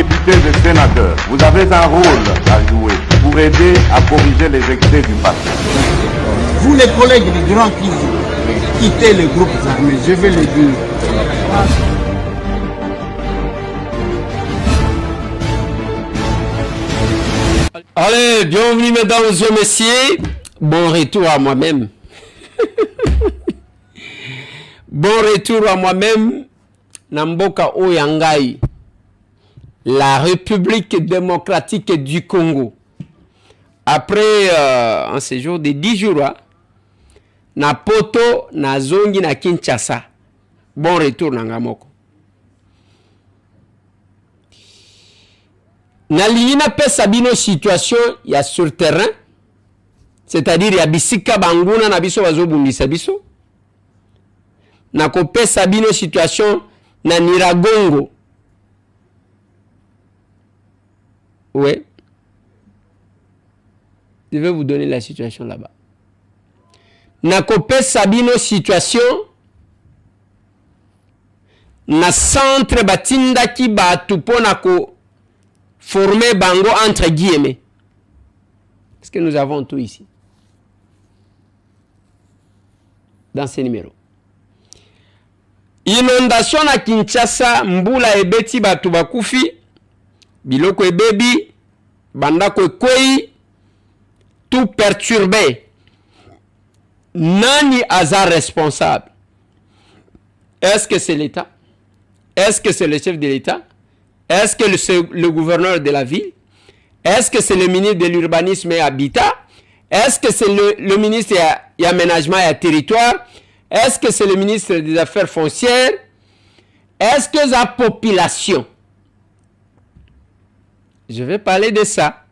députés et sénateurs, vous avez un rôle à jouer pour aider à corriger les excès du passé. Vous les collègues du Grand qui quittez les groupes armés, je vais le dire. Allez, bienvenue mesdames et messieurs. Bon retour à moi-même. Bon retour à moi-même. Namboka Oyangai, la République démocratique du Congo. Après un séjour de 10 jours, na poto, na zongi, na Kinshasa. Bon retour, Nangamoko. Na liina pe sabino situation il y a sur terrain, c'est-à-dire il y a bisika banguna na biso bazo bundisa biso. Na ko pe sabino situation na Niragongo. Ouais. Je vais vous donner la situation là-bas. Na ko pe sabino situation na centre batinda ki ba tupona ko former bango entre guillemets. Parce que nous avons tout ici. Dans ces numéros. Inondation na Kinshasa, mbula ebeti batu bakufi, biloko ebebi, bandako ekwei, tout perturbé. Nani aza responsable? Est-ce que c'est l'État? Est-ce que c'est le chef de l'État? Est-ce que c'est le gouverneur de la ville? Est-ce que c'est le ministre de l'urbanisme et habitat? Est-ce que c'est le ministre de l'aménagement et territoire? Est-ce que c'est le ministre des Affaires foncières? Est-ce que c'est la population? Je vais parler de ça.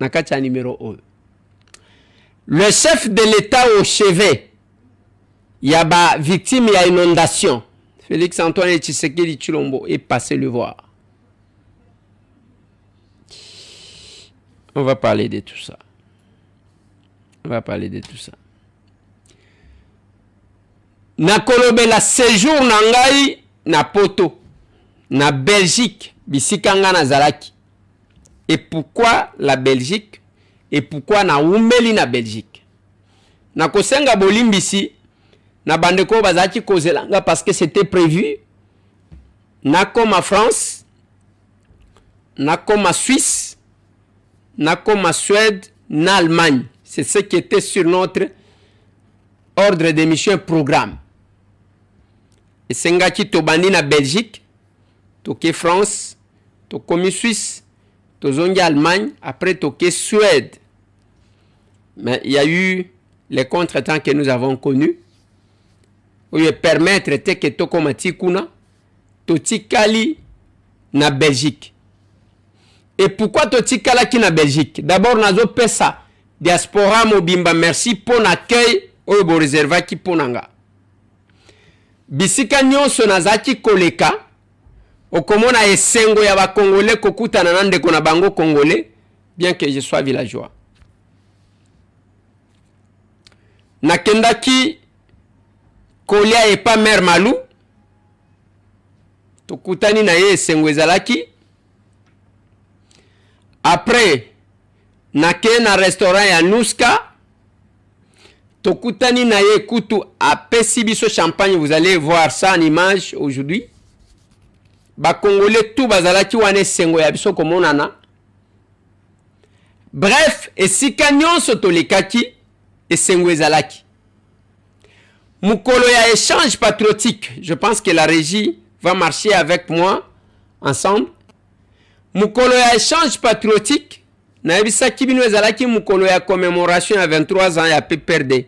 Nakacha numéro 1. Le chef de l'État au chevet, il y a des victimes, il y a inondation. Félix Antoine Tshisekedi Tshilombo est passé le voir. On va parler de tout ça. On va parler de tout ça. Na kolobe la séjour nangai na poto na Belgique bisikanga na zalaki. Et pourquoi la Belgique? Et pourquoi na umeli na Belgique? Na kosenga bolimbisi na bandeko bazaki kozelanga parce que c'était prévu. Na comme à France, na comme à Suisse, na comme à Suède, na Allemagne. C'est ce qui était sur notre ordre de mission programme. Et sengaki tobandi na Belgique, toke France, tokomi Suisse, tozongi Allemagne, après toke Suède. Mais il y a eu les contretemps que nous avons connus. Pour permettre que tokomati kuna, totikali na Belgique. Et pourquoi totikala ki na Belgique? D'abord, nazo pesa diaspora mobimba merci pour l'accueil oyo bo réserva ki ponanga. Bisika nyonso nazaki koleka okomona esengo ya ba congolais kokutana na ndeko na bango congolais bien que je sois villageois. Nakendaki kolia et pas mère Malou tokutani na ye esengo ezalaki. Après nake na restaurant ya Nuska tokutani na ye kutu apesi biso champagne. Vous allez voir ça en image aujourd'hui. Ba congolais tout bazalaki wane sengo ya biso komonana. Bref, esika nyonso tolekaki esengo ezalaki. Mukolo ya échange patriotique. Je pense que la régie va marcher avec moi ensemble. Mukolo ya échange patriotique. Na ebisa kibino ezalaki mukolo ya commémoration à 23 ans ya PPRD.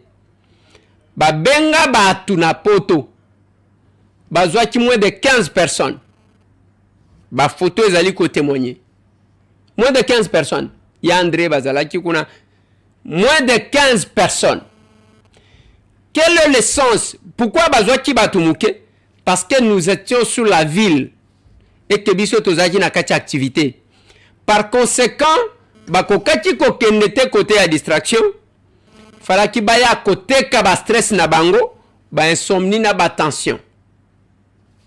Ba benga batu na poto. Bazwaki moins de 15 personnes. Ba photo ezali ko témoigner. Moins de 15 personnes. Ya André bazalaki kuna moins de 15 personnes. Quel est le sens? Pourquoi bazwaki batu muke? Parce que nous étions sur la ville et que biso tozaki na kati activité. Par conséquent, bakokaki kokende te côté à distraction. Falaki baya côté ka ba stress na bango, ba insomnie na ba tension.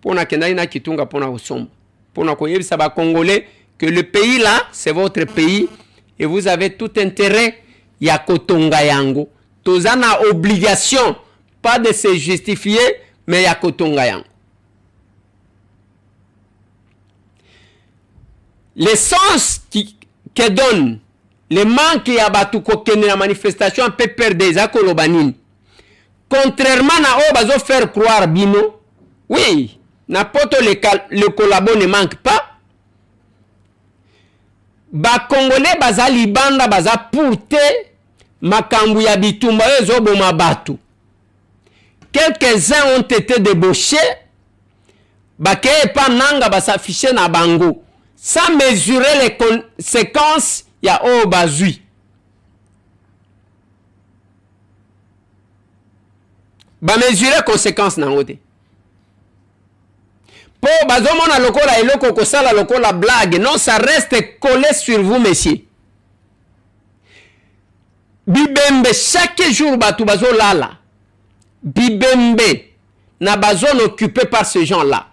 Pona kendali na kitunga pona osombo. pour nous ça va congolais que le pays là c'est votre pays et vous avez tout intérêt ya kotonga yango. Tozana obligation pas de se justifier mais ya kotonga yango. L'essence que donne le manque ya batu kokene la manifestation peut perdre des akolobanine. Contrairement à eux, bazo faire croire bino. Oui, n'importe le collabo ne manque pas. Ba Congolais baza libanda baza pourte makambu ya bitumba ezo boma batu. Quelques-uns ont été débauchés. Bakeye pa nanga basaffiché na bango. Sans mesurer les conséquences ya o bazui. Ba mesurer conséquences na ngote. Po bazomona lokola eloko kosala lokola blague. Non, ça reste collé sur vous, messieurs. Bibembe, chaque jour batu bazo lala. Bibembe, na bazone occupé par ces gens-là.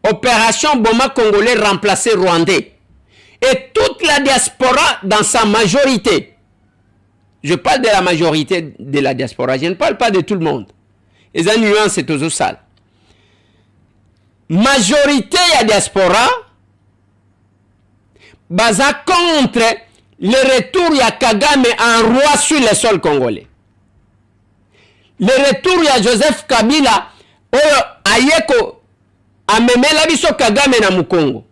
Opération Boma Congolais remplacé Rwandais. Et toute la diaspora dans sa majorité. Je parle de la majorité de la diaspora. Je ne parle pas de tout le monde. Les nuances c'est toujours sale. Majorité de la diaspora baza contre le retour de Kagame en roi sur le sol congolais. Le retour de Joseph Kabila ayeko amemela biso Kagame na Mukongo.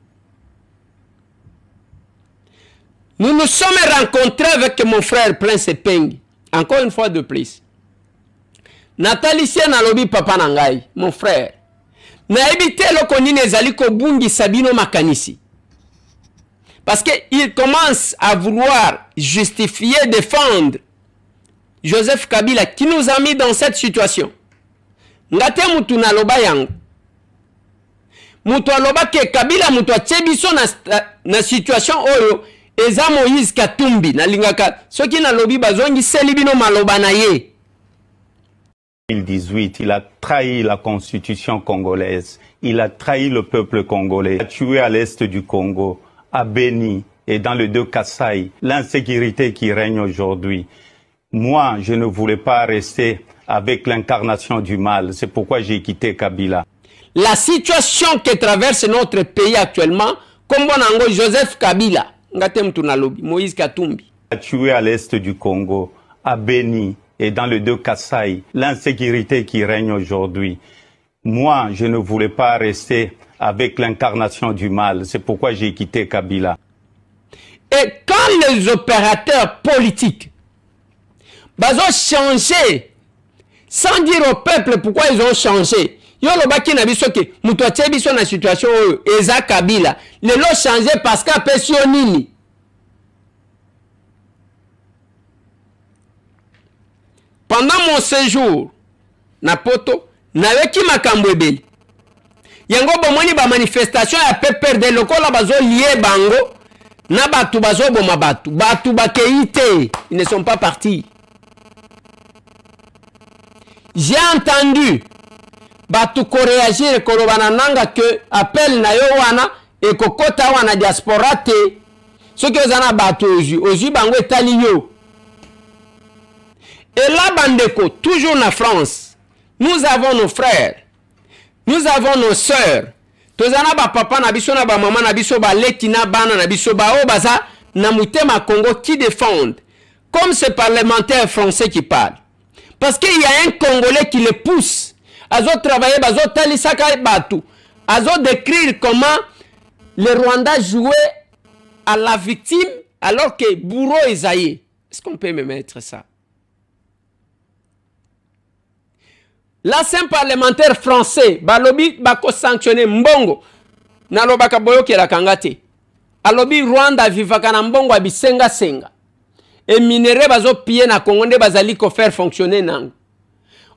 Nous nous sommes rencontrés avec mon frère Prince Peng. Encore une fois de plus. Nathalie Nalobi papa nangai, mon frère. Na ebité lo konine ezali ko bungi sabino makanisi. Parce qu'il commence à vouloir justifier, défendre Joseph Kabila qui nous a mis dans cette situation. Ngate mutu na loba yango. Mutu aloba ke Kabila mutu achebiso na situation oyo eza Moïse Katumbi na lingaka soki na lobi bazongi selibino maloba na ye. 2018, il a trahi la constitution congolaise, il a trahi le peuple congolais, il a tué à l'est du Congo, à Beni et dans le deux Kasaï, l'insécurité qui règne aujourd'hui. Moi, je ne voulais pas rester avec l'incarnation du mal, c'est pourquoi j'ai quitté Kabila. La situation que traverse notre pays actuellement, comme bonango Joseph Kabila, Moïse Katumbi, a tué à l'est du Congo, à Beni et dans le deux Kasaï, l'insécurité qui règne aujourd'hui. Moi, je ne voulais pas rester avec l'incarnation du mal, c'est pourquoi j'ai quitté Kabila. Et quand les opérateurs politiques ont changé, sans dire au peuple pourquoi ils ont changé, yo lo baki na biso ke muto atie biso na situation oyo eza Kabila le lo changer parce qu'a pesio nini. Pendant mon séjour na poto naweki makambo ebeli yango bomoni ba manifestation ya pepper de lokola bazo lié bango na batu bazo boma batu bakeite, ils ne sont pas partis. J'ai entendu batu ko réagir ko banananga que appel na yo wana e kokota wana diaspora te soki ozana batu ozu bango etali yo. Et là bandeko toujours na France nous avons nos frères, nous avons nos sœurs, tozana ba papa na biso na ba maman na biso ba leki na bana na biso ba o baza na mutema Congo qui défendent comme ces parlementaires français qui parlent parce qu'il y a un Congolais qui les pousse. Azo travailler, azo talisaka batu. Azo décrire comment le Rwanda jouait à la victime alors que bourreau Esaïe. Est-ce qu'on peut me mettre ça? Là, c'est un parlementaire français. Balobi bako sanctionné mbongo. Nalobaka boyo ke la kangate. Alobi Rwanda vivaka na mbongo abisenga senga. Et minéraux bazo piller na Congo nde bazali ko faire fonctionner nang.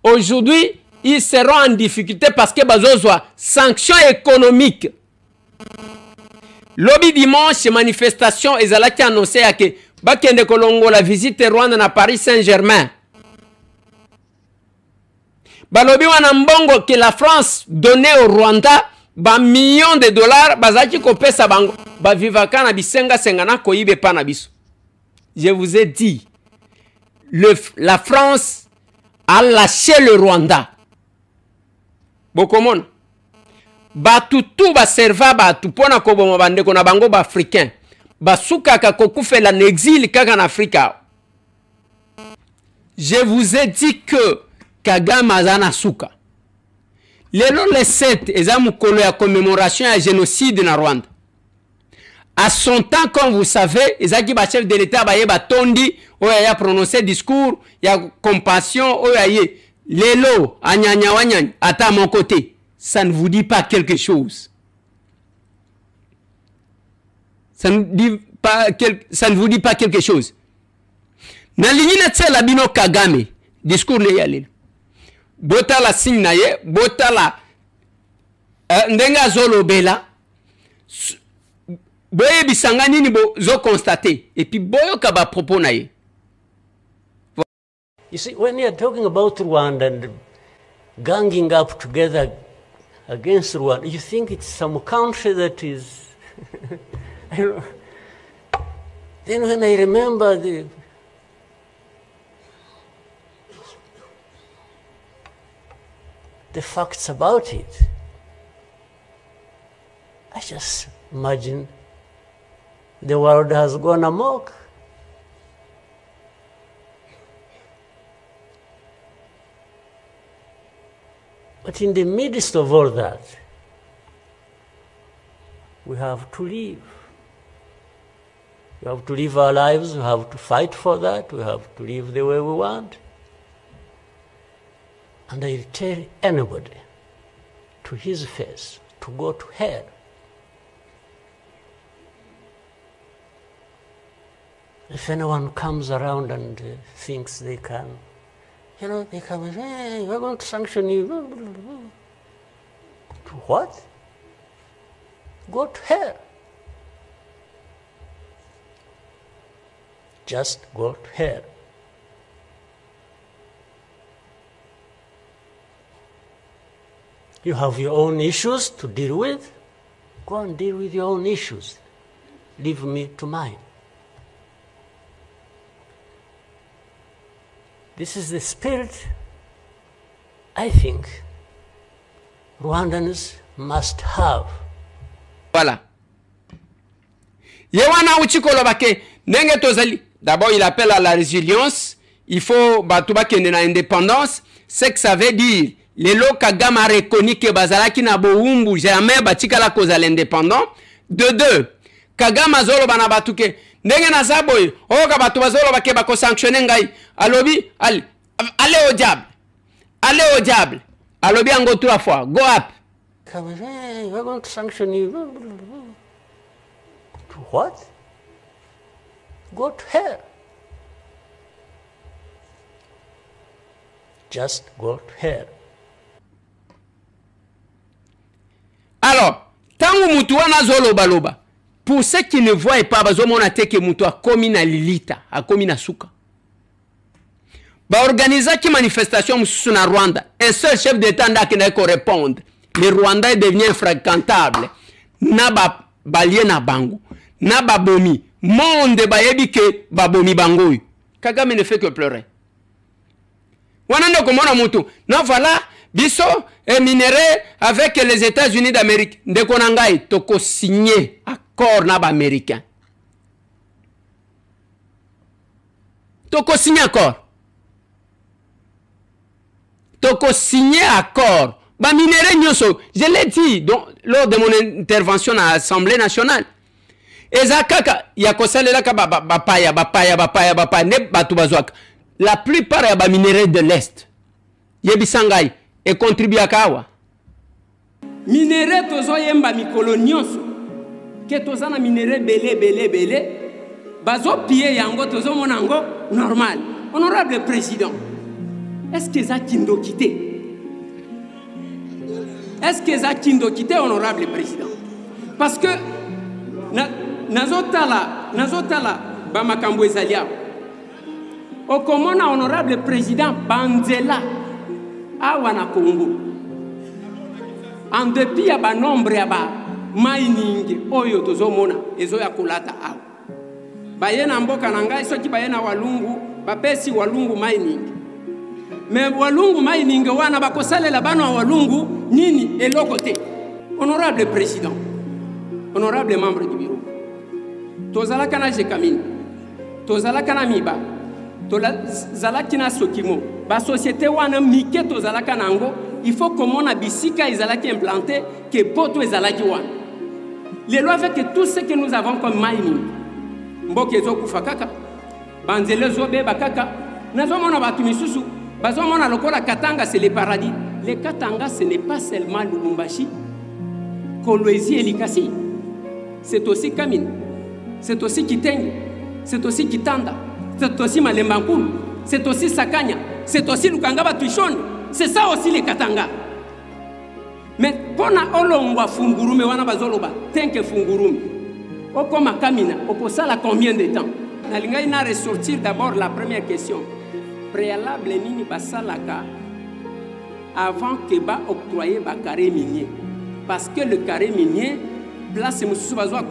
Aujourd'hui, ils seront en difficulté parce que bazozwa sanctions économiques. Lobby dimanche manifestation ezalaki annoncé à que bakende kolongo la visite Rwanda na Paris Saint-Germain. Balobi wana mbongo que la France donnait au Rwanda ba millions de dollars bazaki kopesa bango ba vivaka na bisenga sengana koyibe pa na biso. Je vous ai dit, la France a lâché le Rwanda. Bokomon. Batu tout ba serva batu pona koboma bandeko na bango ba africain. Ba suka ka kokufela na exil kaka na Afrika. Je vous ai dit que Kagame azana suka. Lelo le 7 eza mukolo ya commémoration ya génocide na Rwanda. À son temps, comme vous savez, Ezaki ba chef de l'État ba yeba tondi, oya ya prononcé discours, ya compassion, oya ye. Lelo, anyanya wanyanya, ata mon côté. Ça ne vous dit pas quelque chose. Ça ne vous dit pas quelque chose. Na lignina tsela bino Kagame, discours le yalil. Bota la signe na ye, bota la ndenga zolo bela. Boye bisanga nini bo zo constater et puis boyo kaba propos na ye. You see, when you're talking about Rwanda and ganging up together against Rwanda, you think it's some country that is I don't know. Then when I remember the facts about it, I just imagine the world has gone amok. But in the midst of all that, we have to live. We have to live our lives, we have to fight for that, we have to live the way we want. And I tell anybody to his face to go to hell. If anyone comes around and thinks they can, you know, they come and say, hey, we're going to sanction you. To what? Go to hell. Just go to hell. You have your own issues to deal with. Go and deal with your own issues. Leave me to mine. This is the spirit I think Rwandans must have. Voilà. Yewana uchikolo bake nenge tozali. D'abord, il appelle à la résilience. Il faut batuba kende na indépendance. C'est que ça veut dire les lo Kagame a reconnu que bazalaki na boumbu jamais batika la cause à l'indépendant. De deux, Kagame azolo bana batuke ndenge na zaboy o ka batu bazolo bake bako sanctionner ngai alobi allez au diable. Allez au diable. Alobi ango 3 fois. Go up. Come, hey, we're going to sanction you. To what? Go to hell. Just go to hell. Alors, tangu mutu wana zolo baloba. Pour ceux qui ne voient pas, bazomona teke mutu a komi na lilita, a komi na suka. Ba organisa qui manifestation mususu na Rwanda. Un seul chef d'État n'a qui répondre. Le Rwanda est devenu infréquentable. Na ba balie na bango. Na ba bomi. Monde ba yebi ke ba bomi bango. Kagame ne fait que pleurer. Wanando komona mutu. Non voilà, biso et minerai avec les États-Unis d'Amérique. Ndeko nangai toko signer accord na ba américain. Toko signer accord. Toko signer accord. Ba minerai nyoso, je l'ai dit donc, lors de mon intervention à l'Assemblée nationale. Ezakaka yakosalela ka bapaya ne batu bazwaka. La plupart ya ba minerai de l'Est. Yebisangai et contribue à kawa. Minerai tozo yemba mikolo nyonso. Ke tozana minerai belé. Bazo piller yango tozo monango normal. Honorable président. Est-ce que ça kindo quitté? Est-ce que ça kindo quitté, honorable président? Parce que nazotala ba makambo ezalia. Okomona honorable président Banzela awa na Congo. en dépit ya ba nombre ya ba mining oyo tozomona ezo ya kolata awa baye na mboka na ngai soki baye na walungu bapesi walungu mining mais walungu mining wana bakosalela bana walungu nini eloko te. Honorable président, honorable membre du bureau, tozalaka na jekamine, tozalaka na miba, tozalaki na sokimo, ba société wana mike tozalaka nango, il faut que mon bisika ezalaki implanté que poto ezalaki wana. Les lois fait que tout ce que nous avons comme mining, mboke ezokufa kaka, banzele zobeba kaka, nazomona batu misusu, bazomona lokola Katanga c'est le paradis. Les Katanga ce n'est pas seulement Lubumbashi, Kolwezi et Likasi. C'est aussi Kamine, c'est aussi Kitenge, c'est aussi Kitanda, c'est aussi Malembankulu, c'est aussi Sakanya, c'est aussi Lukangaba Tuishone. C'est ça aussi les Katanga. Mais pour na olongwa fungurume wana bazoloba, tenke fungurume. Okoma Kamina, okosala combien de temps? Nalinga ina ressortir d'abord la première question. Préalable nini basalaka avant que ba octroyer ba carré minier. Parce que le carré minier, place mususu bazwa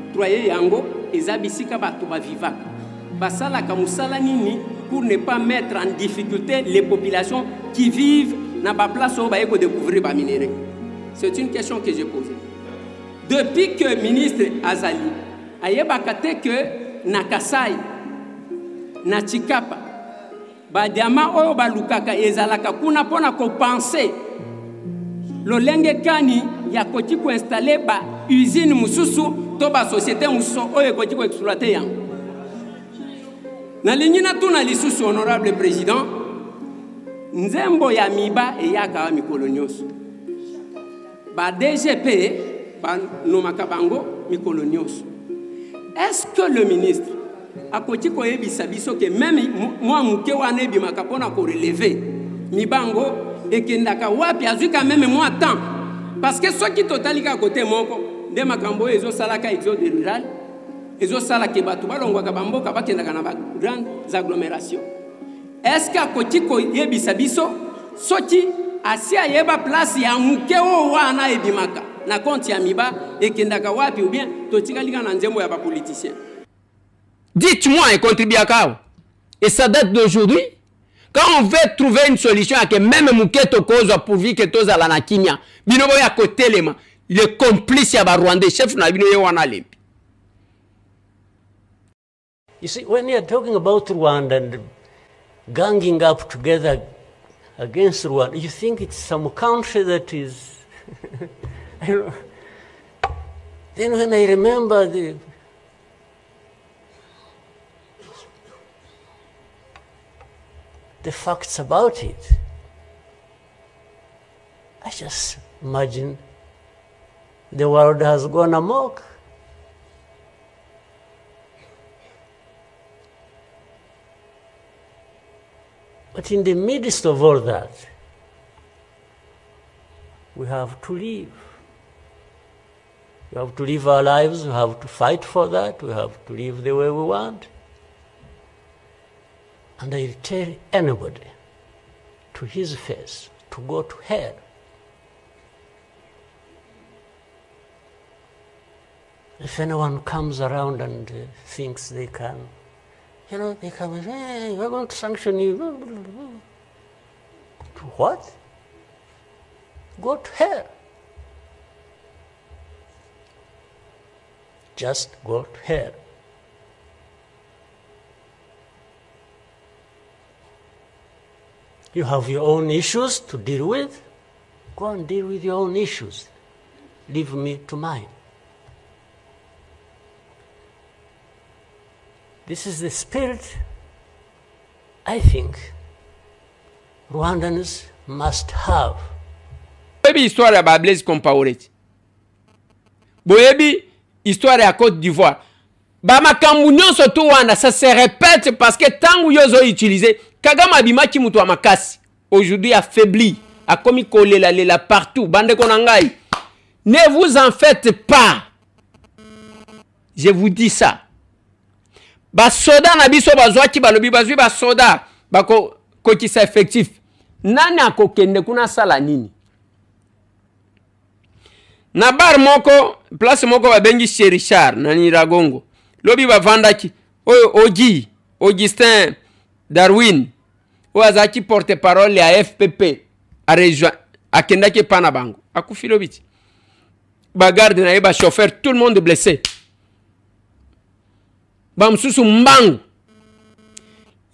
octroyer yango ezabisika bato ba vivaka. Basalaka musala nini pour ne pas mettre en difficulté les populations qui vivent dans la place où ils découvrir les minéraux. C'est une question que j'ai posée. Depuis que le ministre Azali a dit que na Kasai, na Chikapa, ba diama oyo ba lukaka ezalaka kuna pona ko penser lo lenge kani ya koti ko installer ba usine mususu to ba société mususu oyo koti ko exploiter yango. Na lignina tuna lisusu honorable président nzembo ya miba e yaka mikolo nyonso ba DGP ba nomaka bango mikolo nyonso. Est-ce que le ministre a koti ko yebisa biso que même moi muke wana ebimaka pona ko relever mibango ekendaka wapi azui quand même moi temps parce que ceux qui totalika côté moko de makambo ezo salaka exode rural ezo sala ke batu balongwaka bamboka bakendaka na ba grandes agglomérations. Est-ce que koti ko yebisa biso soki asia yeba place ya muke o wana ebimaka na compte ya miba ekendaka wapi ou bien totikalika na nzembo ya ba politiciens? Dites-moi et contribuez à ça. Et ça date d'aujourd'hui. Quand on veut trouver une solution à que même Mouketo cause pourvu que tous à la Nakinia, binobo ya côté lema, le complice ya ba Rwandais chef na bino wana lempi. You see, when you're talking about Rwanda and ganging up together against Rwanda, you think it's some country that is I don't know. Then when I remember the facts about it, I just imagine the world has gone amok. But in the midst of all that, we have to live. We have to live our lives, we have to fight for that, we have to live the way we want. And I tell anybody to his face to go to hell. If anyone comes around and thinks they can, you know, they come and say, hey, we're going to sanction you. To what? Go to hell. Just go to hell. You have your own issues to deal with. Go and deal with your own issues. Leave me to mine. This is the spirit I think Rwandans must have. Boyebi histoire ya Blaise Compaoré. Boyebi histoire ya Côte d'Ivoire. Ba makambu nyonso to wana ça se répète parce que tant yozo utilisé Kagame abimaki mutu wa makasi. Aujourd'hui affaibli, a commis kolela partout. Bande konangai. Ne vous en faites pas. Je vous dis ça. Ba soda na biso bazwaki balobi bazwi ba soda bako kokisa effectif. Nani akokende kuna sala nini? Na bar moko, place moko babengi chez Richard, na Niragongo. Lobi bavandaki, oyo Ogi, Augustin Darwin, oyo azaki porte-parole ya FPP, a rejoint, a kendaki pana bango. Akufi lobiti. Bagarde na yeba chauffeur, tout le monde blessé. Bamsusu mbangu.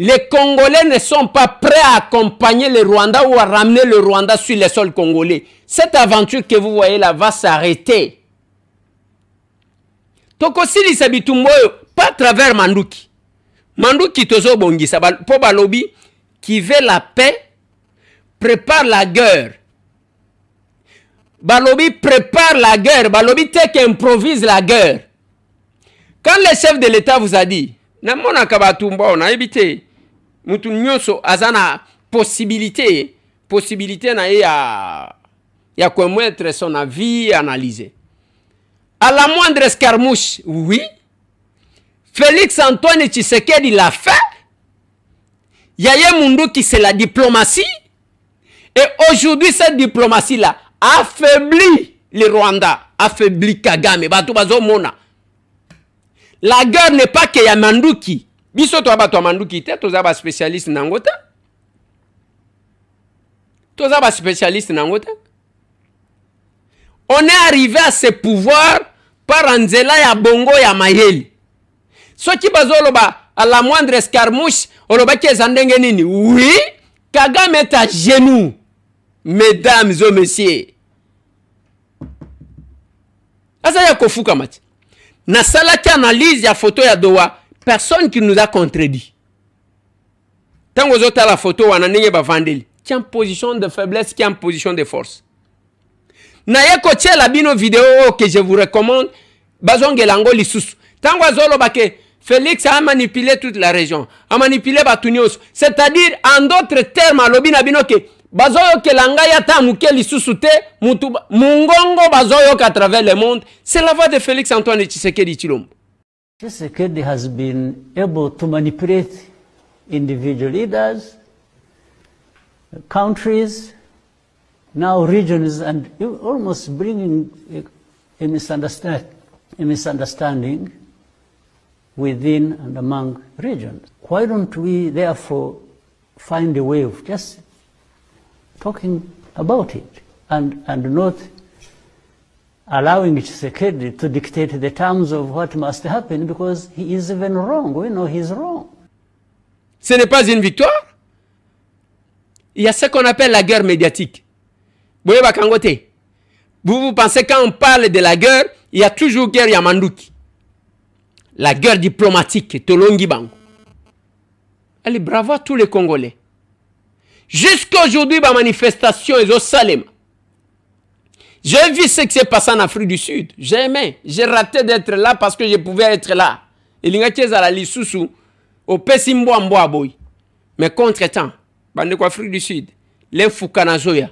Les Congolais ne sont pas prêts à accompagner le Rwanda ou à ramener le Rwanda sur les sols congolais. Cette aventure que vous voyez là va s'arrêter. Tokosili Sabitumboyo, pas à travers Manduki. Manduki tozo bongi, ça va pour Balobi qui veut la paix, prépare la guerre. Balobi prépare la guerre. Balobi tek improvise la guerre. Quand le chef de l'État vous a dit, namona kabatumbo na ebite, mutu nyonso azana possibilité na ya commettre son avis analysé. À la moindre escarmouche, oui, Félix Antoine Tshisekedi l'a fait. Yaya Mundu qui c'est la diplomatie. Et aujourd'hui, cette diplomatie-là affaiblit le Rwanda, affaiblit Kagame, Batu Bazo Mona. La guerre n'est pas que Yamanduki. Biso to abato Manduki te, to zaba spécialiste nangota. To zaba spécialiste nangota. On est arrivé à ce pouvoir par Anzela ya Bongo ya Mayeli. Ce qui bazolo ba à la moindre escarmouche, oloba kezandenge nini. Oui, Kagame est à genoux. Mesdames et messieurs. Asa ya kofuka mati. Na salaki analyse ya photo ya Doha, personne qui nous a contredit. Tango zota la photo wana ndenge ba vandeli. Qui en position de faiblesse, qui en position de force. Na yeko tche la bino vidéo que je vous recommande, bazonge lango lisusu. Tango azolo bake Félix a manipulé toute la région, a manipulé Batunios. C'est-à-dire, en d'autres termes, alobi na bino ke bazoyo ke langa ya ta muke lisusu te, mungongo bazoyo à travers le monde. C'est la voix de Félix Antoine Tshisekedi Tshilombo. Tshisekedi has been able to manipulate individual leaders, countries, now regions, and almost bringing a misunderstanding within and among regions. Why don't we therefore find a way of just talking about it and not allowing Tshisekedi to dictate the terms of what must happen, because he is even wrong. We know he's wrong. Ce n'est pas une victoire. Il y a ce qu'on appelle la guerre médiatique. Vous pensez quand on parle de la guerre, il y a toujours guerre Yamanduki. La guerre diplomatique, Tolongi Bango. Allez, bravo à tous les Congolais. Jusqu'à aujourd'hui, ma manifestation est au Salem. J'ai vu ce qui s'est passé en Afrique du Sud. J'ai aimé. J'ai raté d'être là parce que je pouvais être là. Et l'ingatiez à la Lissousou, au Pessimbo Amboaboy. Mais contre-temps, bande de Afrique du Sud, les Foukanazoya.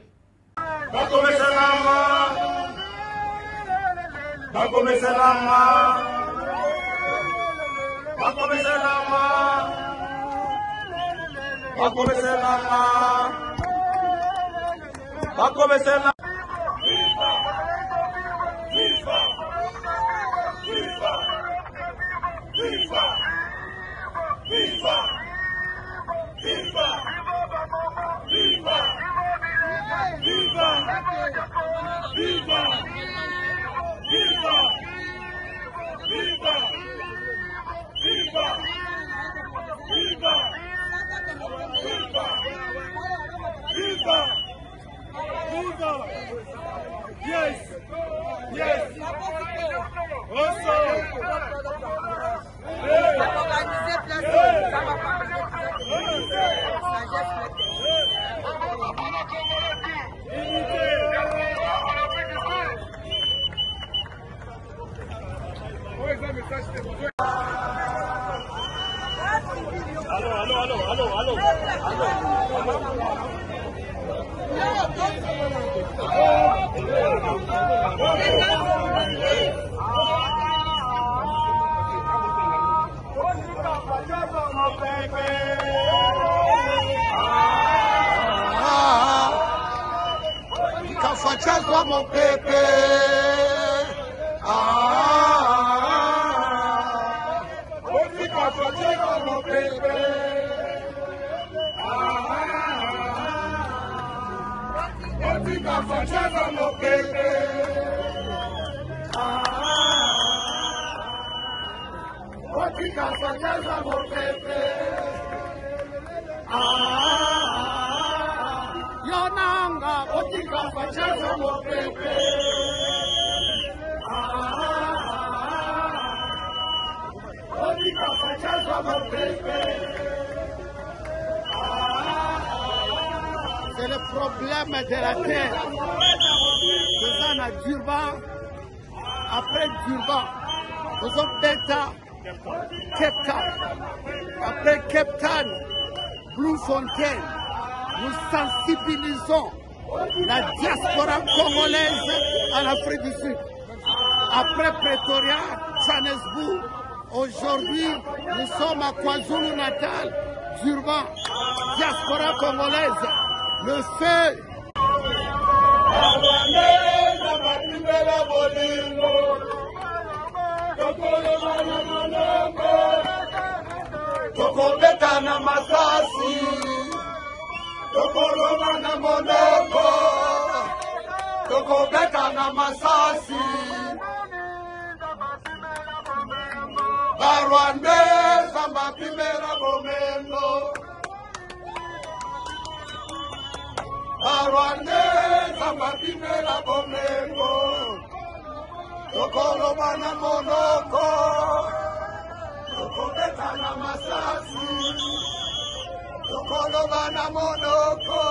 Yes. Yes. fachazwa mopepe. Otika fachazwa mopepe. Otika fachazwa mopepe. Otika fachazwa mopepe. Yonanga, otika fachazwa mopepe. Otika fachazwa mopepe. C'est le problème de la terre. C'est ça, na Durban. Après Durban, nous sommes Beta, Cape Town. Après Cape Town, Blue Fontaine. Nous sensibilisons la diaspora congolaise en Afrique du Sud. Après Pretoria, Johannesburg, aujourd'hui, nous sommes à KwaZulu-Natal, Durban, diaspora congolaise. Le feu. Tokobeta na masasi, tokoloma na monoko, tokobeta na masasi. Barwande samba pimera bomendo. Barwande samba pimera bomendo. Tokoloma na monoko, tokobeta na masasi. Tokoloma na monoko,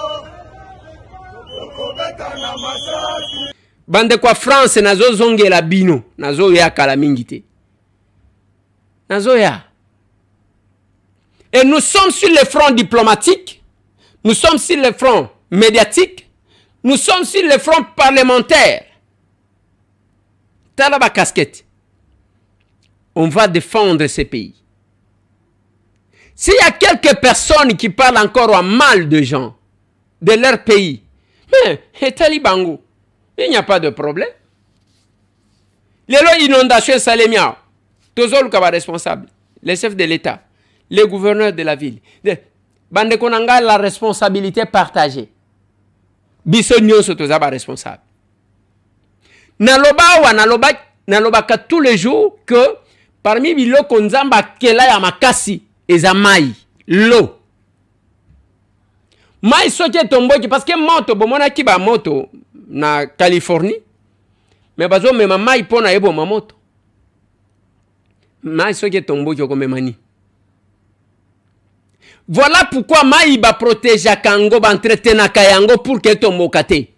tokobeta na masasi. Bande kwa France nazo zongela bino, nazo ya kala mingi te. Nazoya. Et nous sommes sur le front diplomatique, nous sommes sur le front médiatique, nous sommes sur le front parlementaire. Talaba casquette. On va défendre ces pays. S'il y a quelques personnes qui parlent encore en mal de gens, de leur pays, mais Talibango, il n'y a pas de problème. Les inondations Salemia, tous les responsables, les chefs de l'État, les gouverneurs de la ville, bande konanga la responsabilité partagée. Bisonio sont tous responsables. Naloba tous les jours que parmi bilo konzamba kela ya makasi ezamai l'eau. Mai soke tomboki parce que moto bomona ki ba moto na Californie. Mais bazo mema mai pona ebo ma moto. Mai soke tomboki ko memani. Voilà pourquoi mai ba protéger kango ba entretenir kayango pour que tombokate.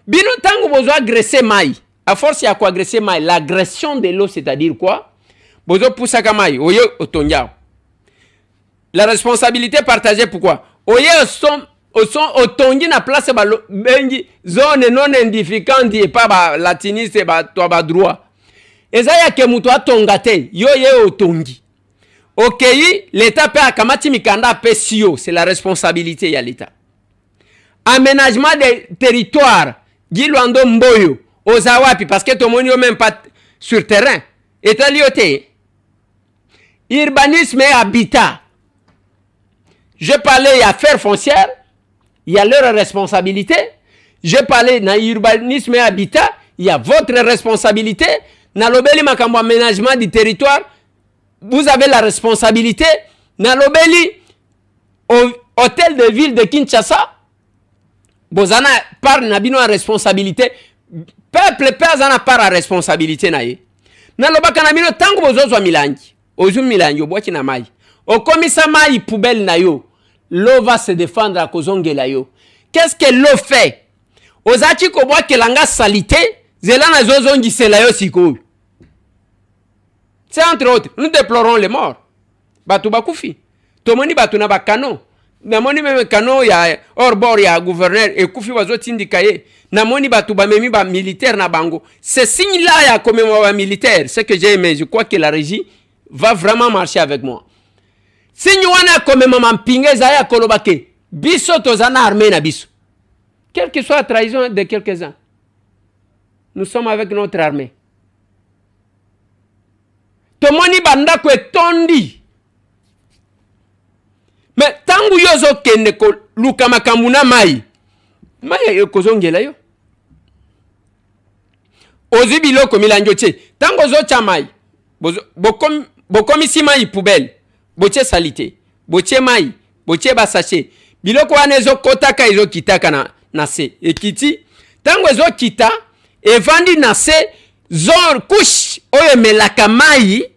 Bino tango bozo agresser mai. À force ya ko agresser mai, l'agression de l'eau c'est-à-dire quoi? Bozo poussaka mai oyo otonja. La responsabilité partagée pourquoi? Oye otongi na place ba bengi zone non indificante et pas ba latiniste ba to ba droit. Ezaya ke muto atongate yo ye otongi. Okay, l'État peut akamati mikanda pe sio, c'est la responsabilité ya l'État. Aménagement des territoires, Giluando Mboyo, Ozawapi parce que tout le monde même pas sur terrain. État lioté. Urbanisme et habitat. Je parlais affaires foncières, il y a leur responsabilité. Je parlais d'urbanisme et habitat, il y a votre responsabilité. Dans l'obéli makambo aménagement du territoire, vous avez la responsabilité. Dans l'obéli hôtel de ville de Kinshasa, vous avez part nabino à responsabilité. Peuple pezana part à responsabilité nae. Dans l'obaka nabino tango bozozo milangi, ozu milangi obwaki na mai. Au commissaire mai poubelle na yo, l'eau va se défendre à kozongela yo. Qu'est-ce que l'eau fait? Ozachi kobwa kelanga salité, zela na zozongi sela yo siko. C'est entre autres, nous déplorons les morts. Batu bakufi. Tomoni batu na bakano. Namoni même kano ya hors bord ya gouverneur et kufi wazo tindikaye. Namoni batu ba memi ba militaire na bango. Ce signe là ya comme ba militaire, c'est que j'ai aimé, je crois que la régie va vraiment marcher avec moi. Signe wana comme maman pinge za ya kolobake. Biso tozana armée na biso. Quelle que soit la trahison de quelques-uns. nous sommes avec notre armée. Tomoni bandako etondi. Mais tangu yozo kende ko luka makamuna mai. Mai yo kozongela yo. Ozi biloko milanjo che. Tango zo chamai. Bokomi si mai poubelle. Boche salite. Boche mai. Boche basache. Biloko wane zo kotaka izo kitaka na se. Ekiti. Tango zo kita. Evandi na se. Zon kush. Oye melaka mai.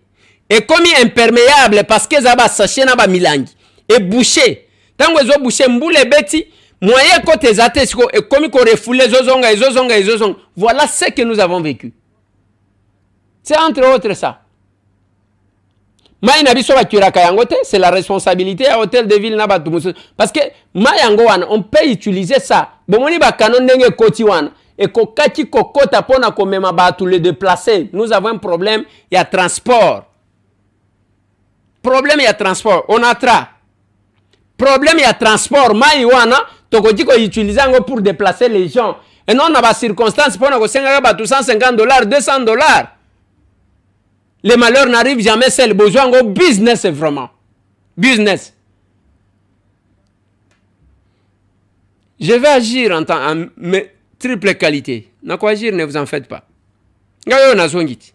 Et comme imperméable parce que ça va sacher na ba milangi et boucher tango zo boucher mboule beti moyen côté zate siko et comme ko refoulé zozonga voilà ce que nous avons vécu. C'est entre autres ça. Mai na biso ba kiraka yango te, c'est la responsabilité à hôtel de ville na ba tumuso parce que mai yango wana on peut utiliser ça. Bomoni ba kanon ndenge koti wana et ko kati kokota pona ko mema ba tous les déplacer. Nous avons un problème, il y a transport. Problème, il y a transport. On a tra. Problème, il y a transport. Maïwana, toko diko utiliser pour déplacer les gens. Et non, on a des circonstances pour nous 150 $, 200 $. Les malheurs n'arrivent jamais seul. Besoin de business, vraiment. Business. Je vais agir en triple qualité. N'a quoi agir, ne vous en faites pas. Ngayo na zongiti.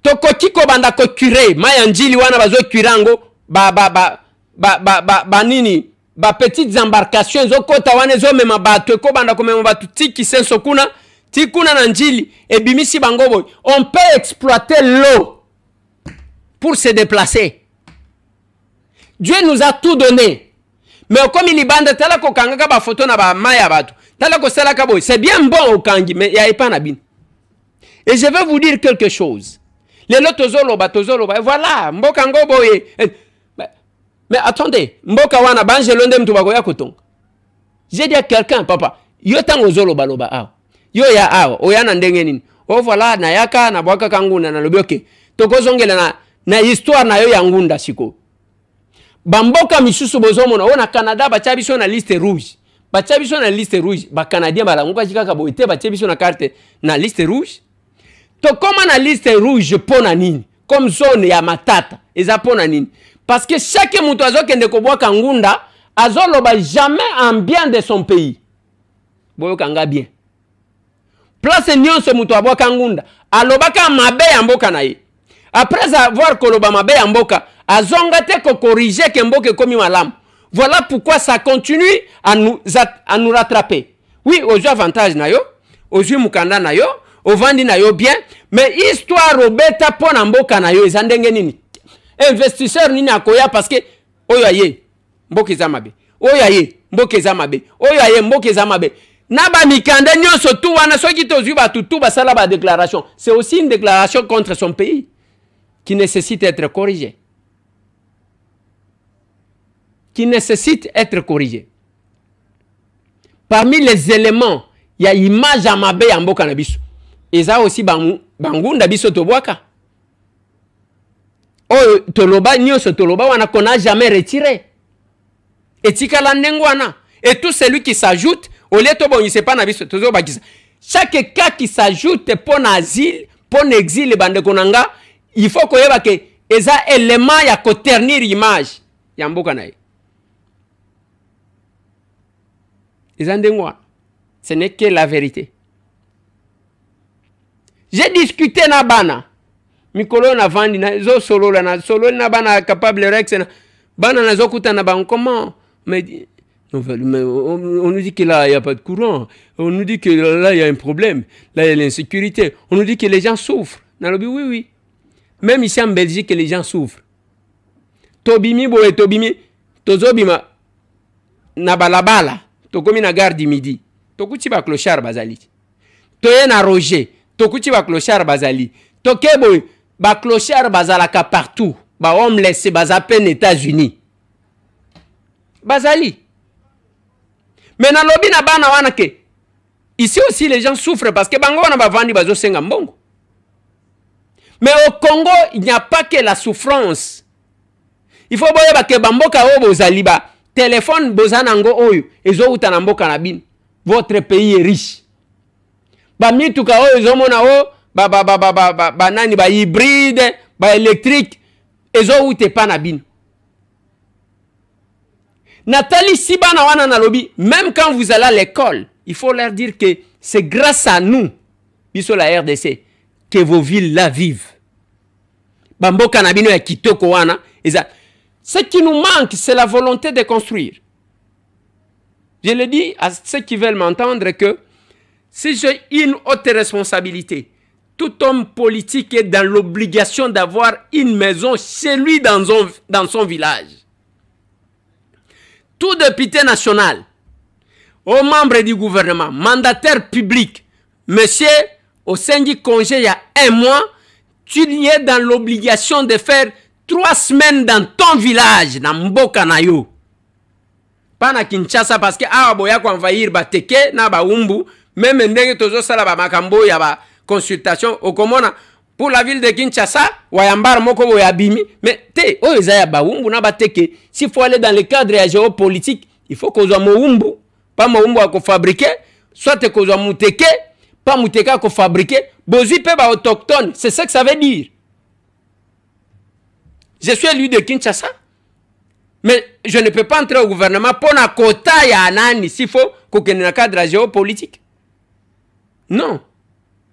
Tokoti ko banda ko curé mayanjili wana bazo curango nini ba petites embarcations zo kota wana zo mema bato ko banda ko mema bato tiki senso kuna tikuna na njili e bimisi bangobo. On peut exploiter l'eau pour se déplacer. Dieu nous a tout donné. Mais comme il bande tala ko kangaka ba photo na ba maya bato tala ko sala ka boy c'est bien bon au kangi mais ya pas na bin. Et je vais vous dire quelque chose. Les tozoloba, voilà, mboka ngobo ye. Mais attendez, mboka wana banjelonde mtubako ya kutong. J'ai dit à quelqu'un, papa, yo tango zoloba loba aw. Yo ya aw, oyana ndenge nini. Oh voilà, na yaka na bwaka kangunda na lobioke. Toko zongela na histoire na yo ya ngunda siko. Bamboka misusu bozomona ona Canada bachabiso na liste rouge. Bachabiso na liste rouge, ba Canadien balanguka jikaka boite bachabiso na carte na liste rouge. To comme na liste rouge pona nini comme zone ya matata eza pona nini parce que chaque mutu azokende kobwaka ngunda azoloba jamais en bien de son pays boyo kanga bien place nyonso mutu abwaka ngunda alobaka mabe ya mboka na ye après avoir koloba mabe ya mboka azonga te ko corriger ke mboka komi malamu. Voilà pourquoi ça continue à nous rattraper. Oui, aux avantages na yo, aux mukanda na yo, au vandi na yo bien, mais histoire obeta pona mboka na yo ezandenge nini. Investisseur nini akoya parce que oyo aye mboka ezamabe. Oyo aye mboka ezamabe. Oyo aye mboka ezamabe. Naba mikanda nyonso tu wana soki tozwi batu tu basala ba déclaration. C'est aussi une déclaration contre son pays qui nécessite d'être corrigée. Qui nécessite d'être corrigée. Parmi les éléments, il y a image à mabe ya mboka na biso. Et ça aussi bangunda biso tobwaka. Oh toloba nyonso toloba wana qu'on n'a jamais retiré. Et tikala ndengwana. Et tout celui qui s'ajoute au lieu de bon, il sait pas na biso tozo bakisa. Chaque cas qui s'ajoute pour asile, pour exil bande konanga, il faut que yeba ke eza élément ya ko ternir image ya mboka na ye. Ce n'est que la vérité. J'ai discuté na bana. Mikolo na vandi na zo solo na bana capable rex na bana na zo kuta na ban comment mais on nous dit que là il y a pas de courant, on nous dit que là il y a un problème, là il y a l'insécurité, on nous dit que les gens souffrent. Nalobi oui. Même ici en Belgique les gens souffrent. Tobimi boye tobimi tozobima na balabala. Tokomi na gare du midi. Tokuti ba clochard bazali. Toye na Roger. Tokuti ba clochard bazali. Tokebo ba clochard bazalaka partout. Ba homeless bazapen États-Unis. Bazali. Mais na lobi na bana wana ke. Ici aussi les gens souffrent parce que bango wana ba vandi bazo senga mbongo. Mais au Congo, il n'y a pas que la souffrance. Il faut boye ba ke bamboka obo zaliba. Téléphone bozanango oyo ezo uta na mboka na bin votre pays est riche. Ba mituka o ezomona o ba nani ba hybride, ba électrique ezo ute pa na bino. Nathalie Sibana wana na lobi, même quand vous allez à l'école, il faut leur dire que c'est grâce à nous, biso la RDC, que vos villes là vivent. Bamboka na bino ya kitoko wana, ce qui nous manque, c'est la volonté de construire. Je le dis à ceux qui veulent m'entendre que si j'ai une haute responsabilité, tout homme politique est dans l'obligation d'avoir une maison chez lui dans son village. Tout député national, aux membres du gouvernement, mandataire public, monsieur, au sein du congé il y a 1 mois, tu es dans l'obligation de faire 3 semaines dans ton village, dans Mboka na yo. Pas na Kinshasa parce que boya ko envahir ba teke na ba umbu, même ndenge tozo sala ba makambo ya ba consultation au komona pour la ville de Kinshasa, wayambar moko boya bimi, mais te o ezaya ba umbu na ba teke, s'il faut aller dans le cadre géopolitique, il faut qu'on soit mo umbu, pas mo umbu ko fabriquer, soit qu'on soit muteke, pas muteka ko fabriquer, bozi pe ba autochtone, c'est ça que ça veut dire. Je suis élu de Kinshasa. Mais je ne peux pas entrer au gouvernement pour un quota ya nani s'il faut qu'on ait un cadre géopolitique. Non.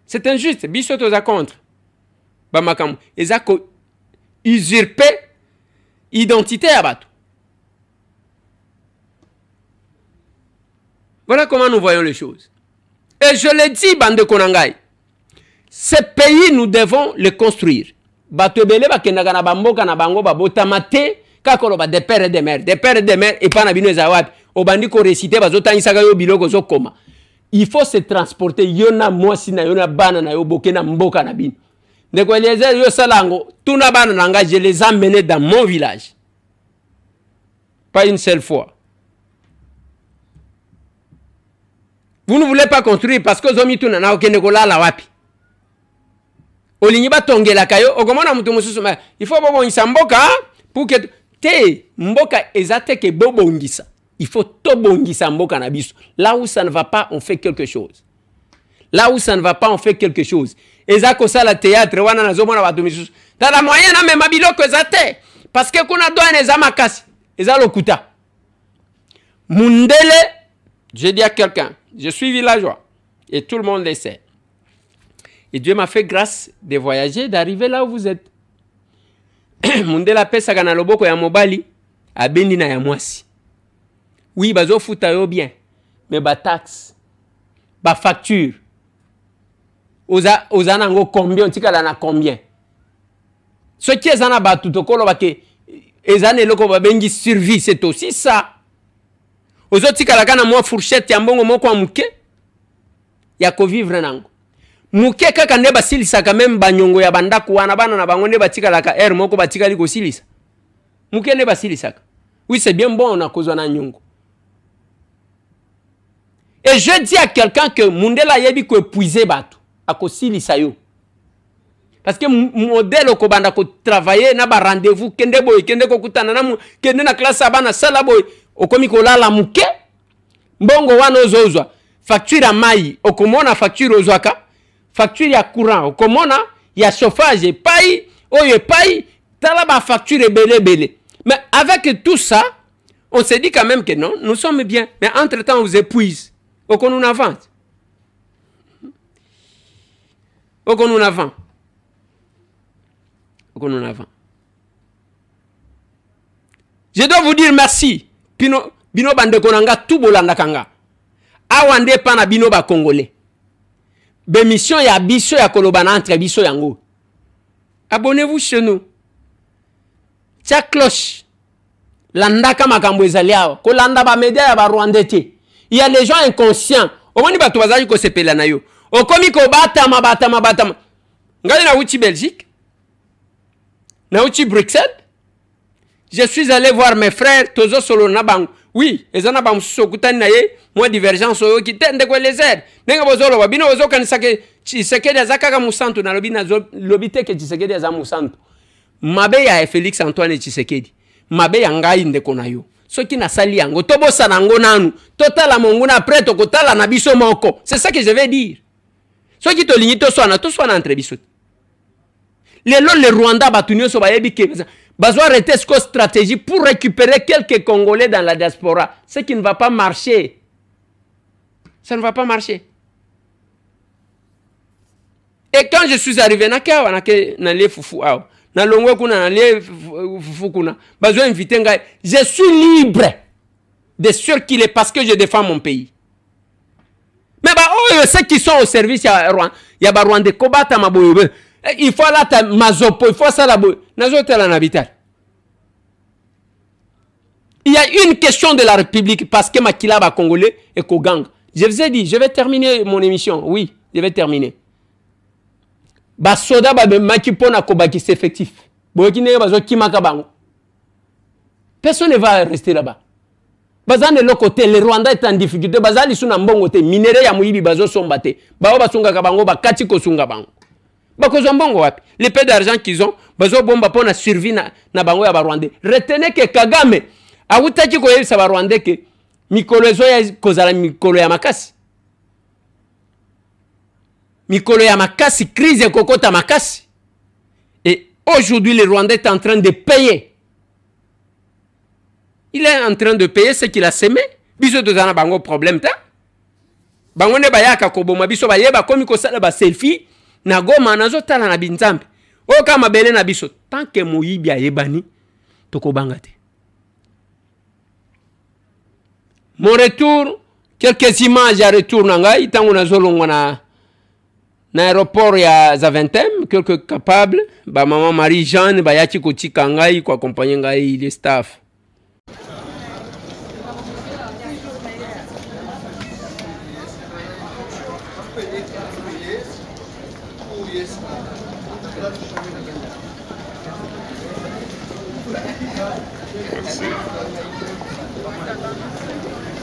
C'est injuste. Biso toza contre. Bamakam. Ezako usurper identité à Batou. Voilà comment nous voyons les choses. Et je l'ai dit, bande Konangai. Ce pays, nous devons le construire. Bato ebele bakendaka na bamboka na bango babotamate kakolo ba de père et de mère et pas na bino ezawapi obandi ko réciter bazotanisaka yo biloko zokoma. Il faut se transporter yona mwasi na yona bana na yo boke na mboka na bino. Ndeko Eliezer yo salango tuna bana nanga je les emmener dans mon village. Pas une seule fois. Vous ne voulez pas construire parce que zomi tuna na okende ko lala wapi. Olinyiba tongela kayo okomona mutu mususu il faut bobo mboka pour que te mboka ezate ke bobo ngisa. Il faut tobongisa mboka na biso. Là où ça ne va pas, on fait quelque chose. Là où ça ne va pas, on fait quelque chose. Ezako sala théâtre wana na zomona batu misusu. Dans la moyenne na même biloko ezate parce que kuna douane eza makasi. Eza lokuta. Mundele, je dis à quelqu'un, je suis villageois et tout le monde le sait. Et Dieu m'a fait grâce de voyager, d'arriver là où vous êtes. Mundela pesa kana loboko ya mobali, abendi na ya mwasi. Oui, bazo futa yo bien. Mais ba taxe, ba facture. Oza nango combien, tika na combien. Ce qui est na ba tutokolo ba ke ezane loko ba bengi survie, c'est aussi ça. Ozo tika la kana mo fourchette ya mbongo moko amuke. Ya ko vivre nango. Muke kaka nde basilisa ka même banyongo ya bandaku wana bana na bango nde batika la ka air moko batika liko silisa. Muke nde basilisa ka. Oui, c'est bien bon on a kozwa na nyongo. Et je dis à quelqu'un que mundela yebi ko épuiser batu akosilisa yo. Parce que modèle ko banda ko travailler na ba rendez-vous kende boy kende ko kutana na kende na classe abana sala boy okomi ko lala muke mbongo wana ozozwa facture ya mai okomona facture ozwaka facture ya courant okomona ya chauffage paye oye paye tala ba facture belé. Mais avec tout ça on se dit quand même que non nous sommes bien mais entre temps on vous épuise okon nous avance okon nous avance okon nous avance. Je dois vous dire merci bino bande konanga tout bolanda kanga awande pana bino ba congolais. Bémission ya biso ya kolobana entre biso yango. Abonnez-vous chez nous. Tia cloche. Landaka makambo ezaliao. Ko landa ba media ya ba rwandete. Il y a des gens inconscients. Omoni bato bazali ko sepela na yo. Okomi ko batama. Ngali na uti Belgique. Na uti Bruxelles. Je suis allé voir mes frères tozo solo na bang. Oui, ezana ba mususu kutani na ye, moi divergence oyo kitende ko les aides. Nenga bozolo babino bozo kanisa ke Tshisekedi azakaka musantu na lobi na lobite ke Tshisekedi aza musantu. Mabe ya Félix Antoine Tshisekedi. Mabe ya ngai ndeko na yo. Ce qui n'a sali yango. Tobo sanango nanu. Totala monguna après tokotala na biso moko. C'est ça que je vais dire. Ce qui te ligne to soit na entre biso. Les Rwandais batunyo so bayebi ke bazo arrêter cette stratégie pour récupérer quelques Congolais dans la diaspora. Ce qui ne va pas marcher. Ça ne va pas marcher. Et quand je suis arrivé na le fufu aw, na longwe kuna na le fufu kuna, bazo inviter ngai, je suis libre de circuler parce que je défends mon pays. Mais bah oh ceux qui sont au service ya ba Rwanda kobata maboyobe. Il faut là ta mazopo, il faut ça là nazote la nabital. Il y a une question de la République parce que Makila ba Congolais et Kogang. Je vous ai dit, je vais terminer mon émission. Oui, je vais terminer. Ba soda ba makipona kobaki c'est effectif. Boyokine bazo kimaka bango. Personne ne va rester là-bas. Bazane le côté le Rwanda est en difficulté, bazali suna mbongo te minere ya muyibi bazo sombate. Bao basunga kabango ba kati ko sunga bango. Bakozo mbongo wapi? Les peu d'argent qu'ils ont, bazo bomba pona survie na bango ya ba Rwandais. Retenez que Kagame a utaki ko yebisa ba Rwandais que mikolo zo ya kozala mikolo ya makasi. Mikolo ya makasi, crise kokota makasi. Et aujourd'hui le Rwandais est en train de payer. Il est en train de payer ce qu'il a semé. Biso tozana bango problème ta. Bango ne bayaka koboma biso bayeba komi ko sala ba selfie na goma nazo tala na binzambe. O kama bele na biso tant que moyibi ayebani tokobanga te. Mon retour, quelques images à retour nangai tango nazolongwa na aéroport ya Zaventem, quelques capables, ba maman Marie-Jeanne bayaki kotika ngai ko accompagner ngai les staff.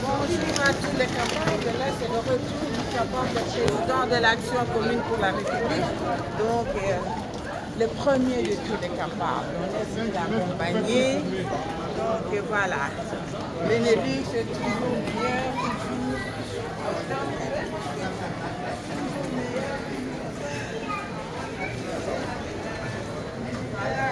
Bonjour à tous les capables. Là, c'est le retour du capable président de l'Action commune pour la République. Donc, le premier de tous les capables. On est venu l'accompagner. Donc, voilà. Bénédicte, c'est toujours bien, toujours. Voilà.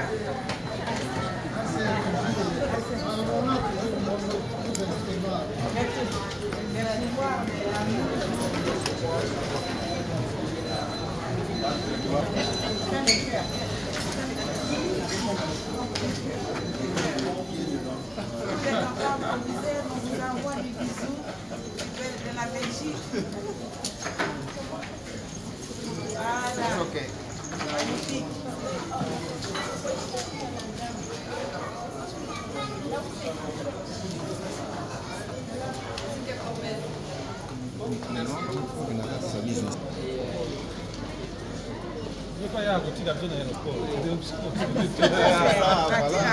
De la Belgique. Voilà. Ok. Magnifique.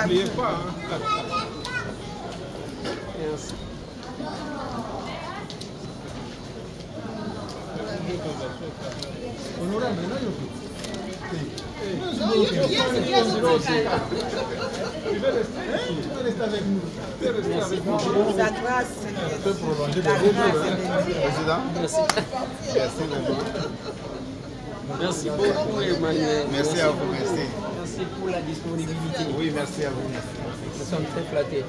N'oubliez pas. Merci. Merci beaucoup Emmanuel. Merci à vous, merci. Merci pour la disponibilité. Oui, merci à vous. Nous sommes très flattés.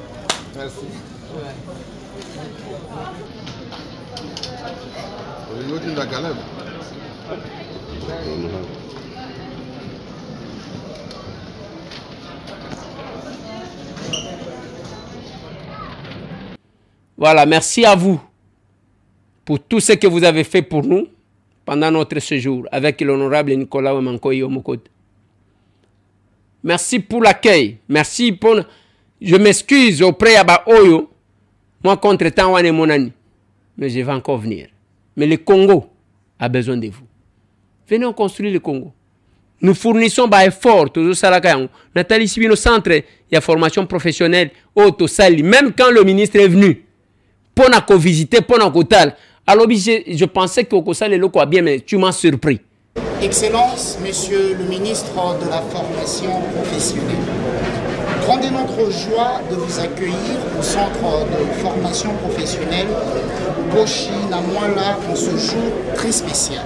Merci. Ouais. Voilà, merci à vous pour tout ce que vous avez fait pour nous pendant notre séjour avec l'honorable Nicolas Wemankoyi Omokot. Merci pour l'accueil. Merci pour... Je m'excuse auprès de Oyo. Moi, contre-temps, on est mon ami. Mais je vais encore venir. Mais le Congo a besoin de vous. Venez, on construit le Congo. Nous fournissons des efforts. Nathalie Sibino Centre, il y a formation professionnelle. Même quand le ministre est venu, pour nous visiter, pour nous tal. Alors, je pensais que le loco a bien, mais tu m'as surpris. Excellence, Monsieur le ministre de la Formation professionnelle. Grande est notre joie de vous accueillir au centre de formation professionnelle Boshi Namwala en ce jour très spécial.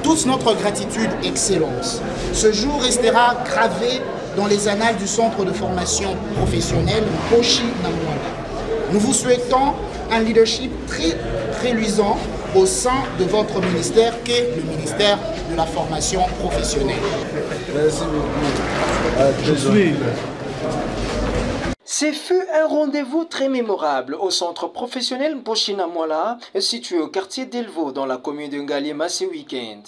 Toute notre gratitude, Excellence. Ce jour restera gravé dans les annales du centre de formation professionnelle Boshi Namwala. Nous vous souhaitons un leadership très luisant au sein de votre ministère, qu'est le ministère de la formation professionnelle. Merci beaucoup. Ce fut un rendez-vous très mémorable au centre professionnel Boshi Namwala, situé au quartier d'Elvo dans la commune de Ngalema ce week-end.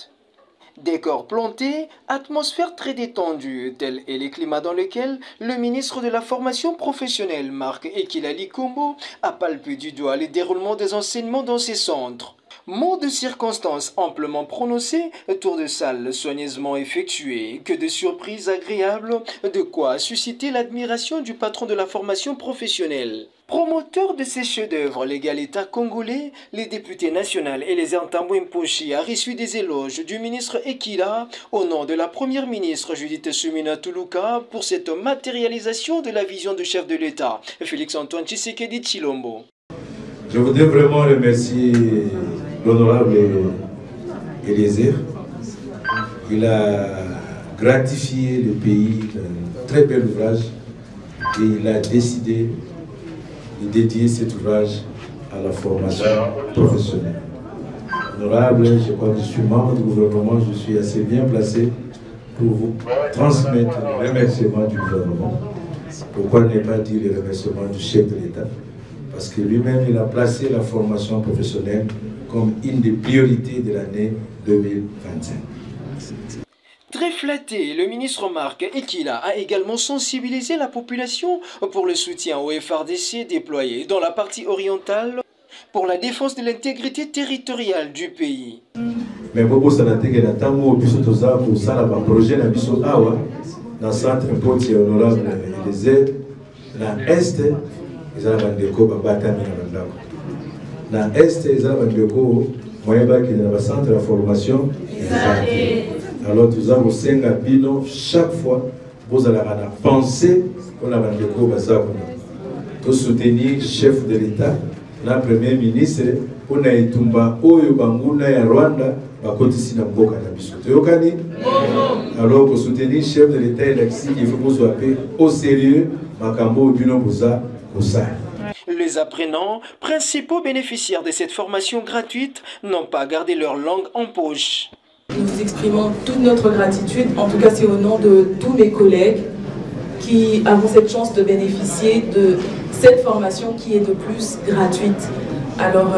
Décor planté, atmosphère très détendue, tel est le climat dans lequel le ministre de la formation professionnelle, Marc Ekilali Kombo, a palpé du doigt le déroulement des enseignements dans ces centres. Mot de circonstances amplement prononcé, tour de salle soigneusement effectué, que de surprises agréables, de quoi susciter l'admiration du patron de la formation professionnelle. Promoteur de ces chefs-d'œuvre, l'égal État congolais, les députés nationaux et les Ntambwe Mposhi a reçu des éloges du ministre Ekila au nom de la première ministre Judith Suminwa Tuluka pour cette matérialisation de la vision du chef de l'État, Félix-Antoine Tshisekedi Tshilombo. Je voudrais vraiment remercier l'honorable Eliezer. Il a gratifié le pays d'un très bel ouvrage et il a décidé de dédier cet ouvrage à la formation professionnelle. Honorable, je crois que je suis membre du gouvernement, je suis assez bien placé pour vous transmettre les remerciements du gouvernement. Pourquoi ne pas dire les remerciements du chef de l'État? Parce que lui-même, il a placé la formation professionnelle comme une des priorités de l'année 2025. Très flatté, le ministre Marc Ekila a également sensibilisé la population pour le soutien au FRDC déployé dans la partie orientale pour la défense de l'intégrité territoriale du pays. Mais pour ça, dans le projet dans le centre Poti honorable des aides, dans l'Est, ils ont dans l'Est, ils ont un centre de formation. Alors, nous avons 5 abinons chaque fois, vous allez penser qu'on a pour soutenir le chef de l'État, le Premier ministre, on a Itumba, Oyubanguna et Rwanda, alors, pour soutenir le chef de l'État, il faut que vous soyez au sérieux, Makambo, Bino, Bouza, Koussa. Les apprenants, principaux bénéficiaires de cette formation gratuite, n'ont pas gardé leur langue en poche. Nous exprimons toute notre gratitude, en tout cas c'est au nom de tous mes collègues qui avons cette chance de bénéficier de cette formation qui est de plus gratuite. Alors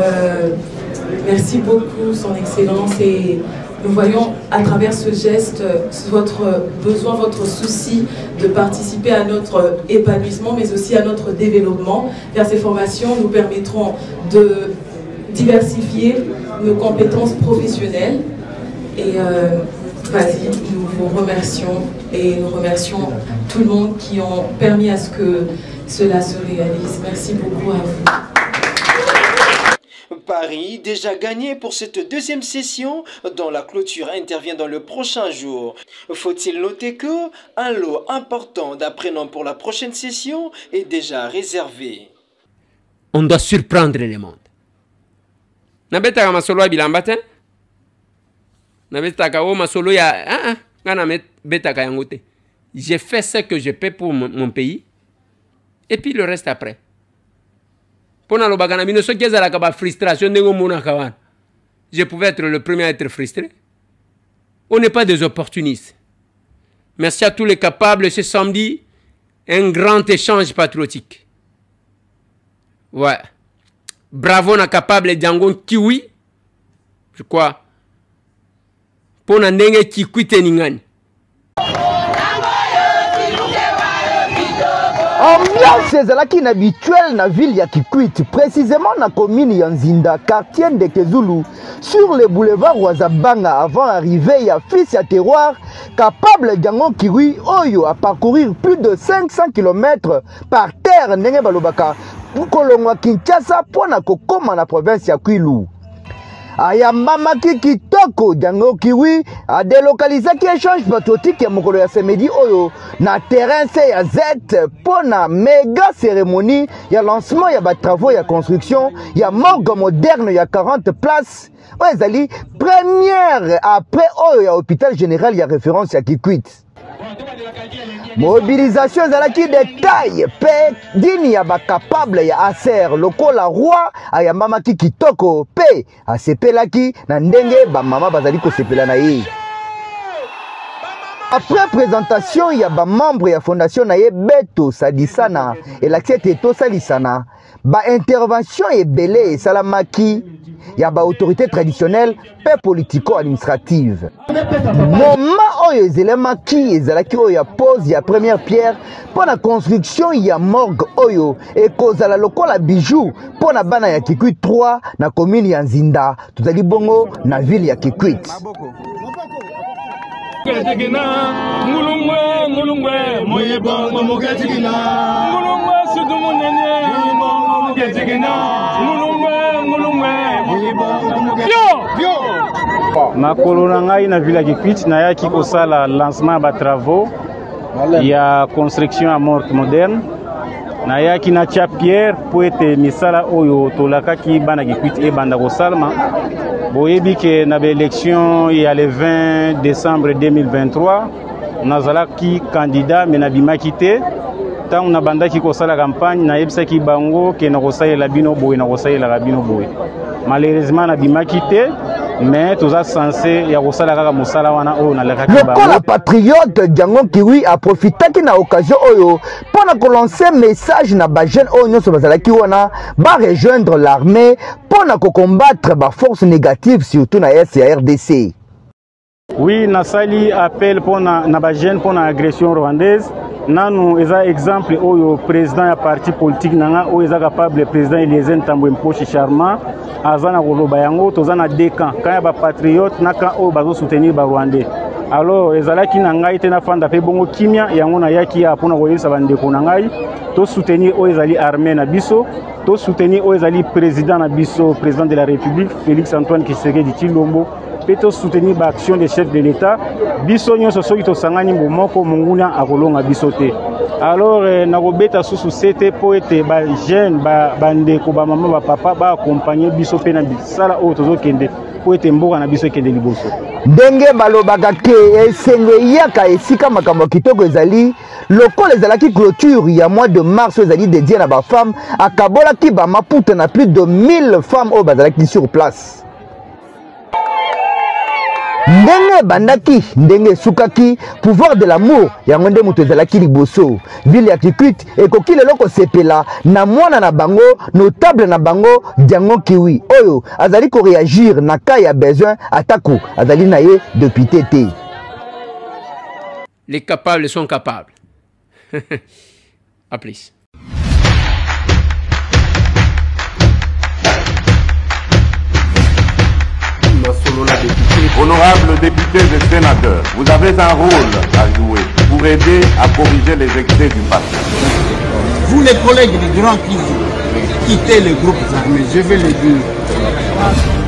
merci beaucoup Son Excellence et nous voyons à travers ce geste votre besoin, votre souci de participer à notre épanouissement mais aussi à notre développement. Car ces formations nous permettront de diversifier nos compétences professionnelles. Et vas-y, nous vous remercions et nous remercions tout le monde qui ont permis à ce que cela se réalise. Merci beaucoup à vous. Paris, déjà gagné pour cette deuxième session, dont la clôture intervient dans le prochain jour. Faut-il noter que un lot important d'apprenants pour la prochaine session est déjà réservé. On doit surprendre le monde. Nabeta masolo bilambate. Nabeta o masolo ya beta kayangote. J'ai fait ce que je peux pour mon pays et puis le reste après. Je pouvais être le premier à être frustré. On n'est pas des opportunistes. Merci à tous les capables. Ce samedi, un grand échange patriotique. Ouais. Bravo, na capable Django Kiwi. Je crois. Pour n'andenge Kikwite Ningani. Ambiance ezalaki inhabituelle na ville ya Kikwit, précisément na commune ya Nzinda, quartier de Kezulu, sur le boulevard Wazabanga, avant l'arrivée ya fils ya terroir, capable Django Kiwi Oyo à parcourir plus de 500 km par terre ndenge balobaka pour kolongwa Kinshasa pour na kokoma na province ya Kwilu. Ayambamaki kitoko kitoko Django Kiwi a délocalisé qui échange patriotique ya mokolo ya samedi oyo na terrain C ya Z pour na méga cérémonie ya lancement ya ba travaux ya construction ya morgue moderne ya 40 places ezali première après oyo ya hôpital général ya référence ya Kikwit. Mobilisation ezalaki de taille pe dini ya ba capable ya ASER lokola roi ayambamaki kitoko pe asepelaki na ndenge ba mama bazali kosepela na ye. Après présentation ya ba membre ya fondation na ye Beto Sadisana et l'accès to salisana ba intervention ebele esalamaki ya ba autorité traditionnelle pe politico-administrative. Moment oyo ezelemaki ezalaki oyo ya pose ya première pierre pour la construction ya morgue oyo ekozala lokola bijou pour na bana ya Kikwit 3 na commune ya Nzinda tozali bongo na ville ya Kikwit. makolo na ngai na ville ya Kikwit nayaki kosala lancement ba travaux ya construction ya morgue moderne nayaki na tia pierre po ete misala oyo tolakaki bana Kikwit ebanda kosalama boyebi ke na baélection ya le 20 décembre 2023 nazalaki candidat me nabimaki te ntango nabandaki kosala campagne nayebisaki bango ke nakosalela bino boye nakosalelaka bino boye malheureusement nabimaki te mais toza censé ya kosala kaka mosala wana oyo nalakaki bango. Lokola patriote Django Kiwi a profitaki na occasion oyo pona ko lancer message na ba jeune oyo nyonso bazalaki wana ba rejoindre l'armée pona ko combattre ba force négative surtout na RDC. Oui, nasali appel pona na ba jeune pona agression rwandaise. Nanu eza exemple oyo président ya parti politique nanga oyo eza capable président Eliezer Ntambwe Mposhi Charmant azana koloba yango tozana deux camps quand ya ba patriote na camp oyo bazo soutenir ba rwandais. Alors ezalaki na ngai te na fanda pe bongo kimia yango na yaki ya pona koyesa bandeko na ngai to soutenir oyo ezali armée na biso to soutenir oyo ezali président na biso président de la République Félix Antoine Tshisekedi Tshilombo peut soutenir l'action des chefs de l'État. Biso nyonso soki tosangani moko monguna akolonga biso te. Alors nakobeta susu sete po ete ba jeune ba ndeko ba mama ba papa ba accompagner biso pe na bisala oyo tozokende po ete mboka na biso ekende liboso. Ndenge balobaka ke esenge yaka esika makambo kitoko ezali lokola ezalaki clôture ya mois de mars ezali dédié na ba femme akabolaki ba maputa na plus de 1000 femmes au bazalaki sur place. Ndenge bandaki, ndenge sukaki, pouvoir de l'amour, yango nde muto ezalaki liboso. Ville ya Kikwit, ekoki lelo kosepela na mwana na bango, notable na bango, Django Kiwi. Oyo, azali ko réagir na cas ya besoin, atako, azali na ye député te. Les capables sont capables. À plus. Honorables députés et sénateurs, vous avez un rôle à jouer pour aider à corriger les excès du passé. Vous les collègues du Grand Kivu, quittez les groupes armés, je vais le dire.